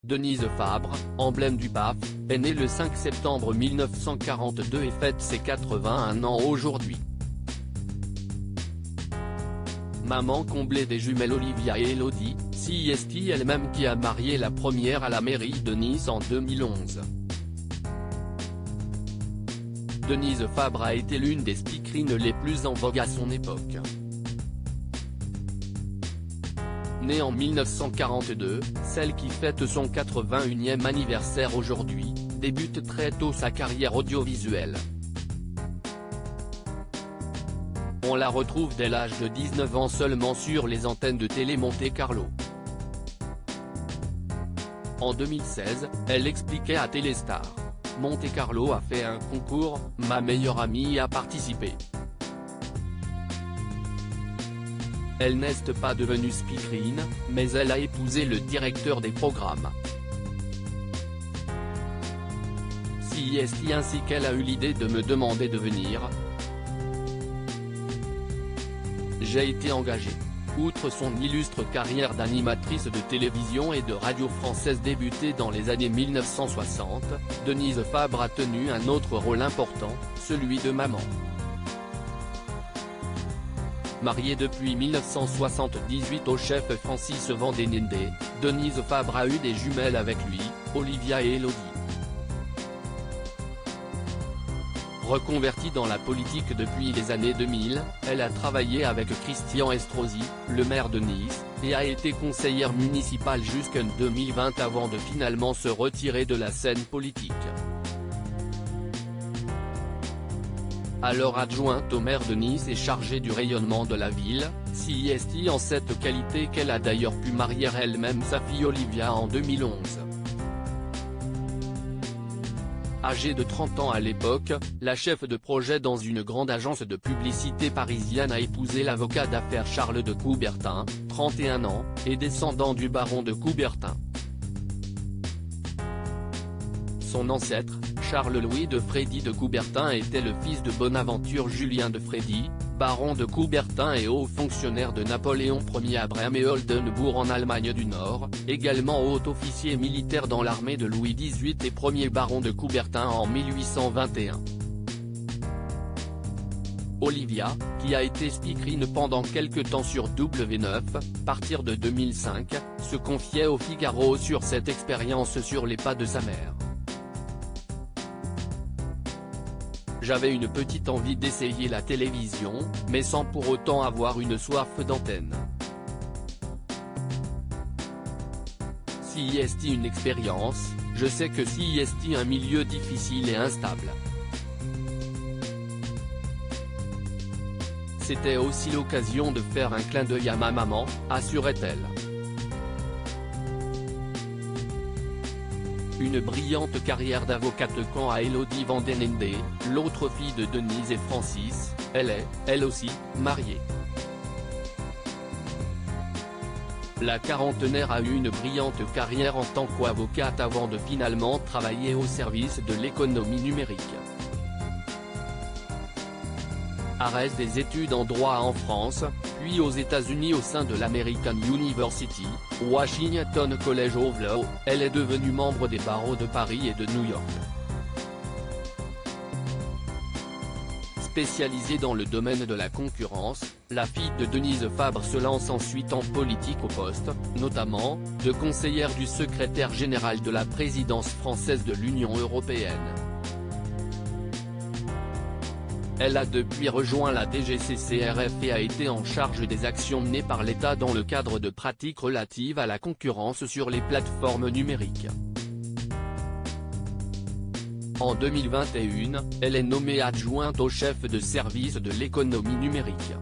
Denise Fabre, emblème du PAF, est née le 5 septembre 1942 et fête ses 81 ans aujourd'hui. Maman comblée des jumelles Olivia et Elodie, CIST elle-même qui a marié la première à la mairie de Nice en 2011. Denise Fabre a été l'une des speakerines les plus en vogue à son époque. Née en 1942, celle qui fête son 81e anniversaire aujourd'hui, débute très tôt sa carrière audiovisuelle. On la retrouve dès l'âge de 19 ans seulement sur les antennes de Télé Monte Carlo. En 2016, elle expliquait à Téléstar: Monte Carlo a fait un concours, ma meilleure amie y a participé. Elle n'est pas devenue speakerine, mais elle a épousé le directeur des programmes. CIST ainsi qu'elle a eu l'idée de me demander de venir. J'ai été engagée. Outre son illustre carrière d'animatrice de télévision et de radio française débutée dans les années 1960, Denise Fabre a tenu un autre rôle important, celui de maman. Mariée depuis 1978 au chef Francis Vandenende, Denise Fabre a eu des jumelles avec lui, Olivia et Elodie. Reconvertie dans la politique depuis les années 2000, elle a travaillé avec Christian Estrosi, le maire de Nice, et a été conseillère municipale jusqu'en 2020 avant de finalement se retirer de la scène politique. Alors adjointe au maire de Nice et chargée du rayonnement de la ville, CIST en cette qualité qu'elle a d'ailleurs pu marier elle-même sa fille Olivia en 2011. Âgée de 30 ans à l'époque, la chef de projet dans une grande agence de publicité parisienne a épousé l'avocat d'affaires Charles de Coubertin, 31 ans, et descendant du baron de Coubertin. Son ancêtre, Charles-Louis de Frédy de Coubertin était le fils de Bonaventure Julien de Frédy, baron de Coubertin et haut fonctionnaire de Napoléon Ier à Brême et Oldenbourg en Allemagne du Nord, également haut officier militaire dans l'armée de Louis XVIII et premier baron de Coubertin en 1821. Olivia, qui a été speakerine pendant quelque temps sur W9, partir de 2005, se confiait au Figaro sur cette expérience sur les pas de sa mère. J'avais une petite envie d'essayer la télévision, mais sans pour autant avoir une soif d'antenne. CIST une expérience, je sais que CIST un milieu difficile et instable. C'était aussi l'occasion de faire un clin d'œil à ma maman, assurait-elle. Une brillante carrière d'avocate quand à Elodie Vandenende, l'autre fille de Denise et Francis, elle est, elle aussi, mariée. La quarantenaire a eu une brillante carrière en tant qu'avocate avant de finalement travailler au service de l'économie numérique. Arrêt des études en droit en France, puis aux États-Unis au sein de l'American University, Washington College of Law, elle est devenue membre des barreaux de Paris et de New York. Spécialisée dans le domaine de la concurrence, la fille de Denise Fabre se lance ensuite en politique au poste, notamment, de conseillère du secrétaire général de la présidence française de l'Union européenne. Elle a depuis rejoint la DGCCRF et a été en charge des actions menées par l'État dans le cadre de pratiques relatives à la concurrence sur les plateformes numériques. En 2021, elle est nommée adjointe au chef de service de l'économie numérique.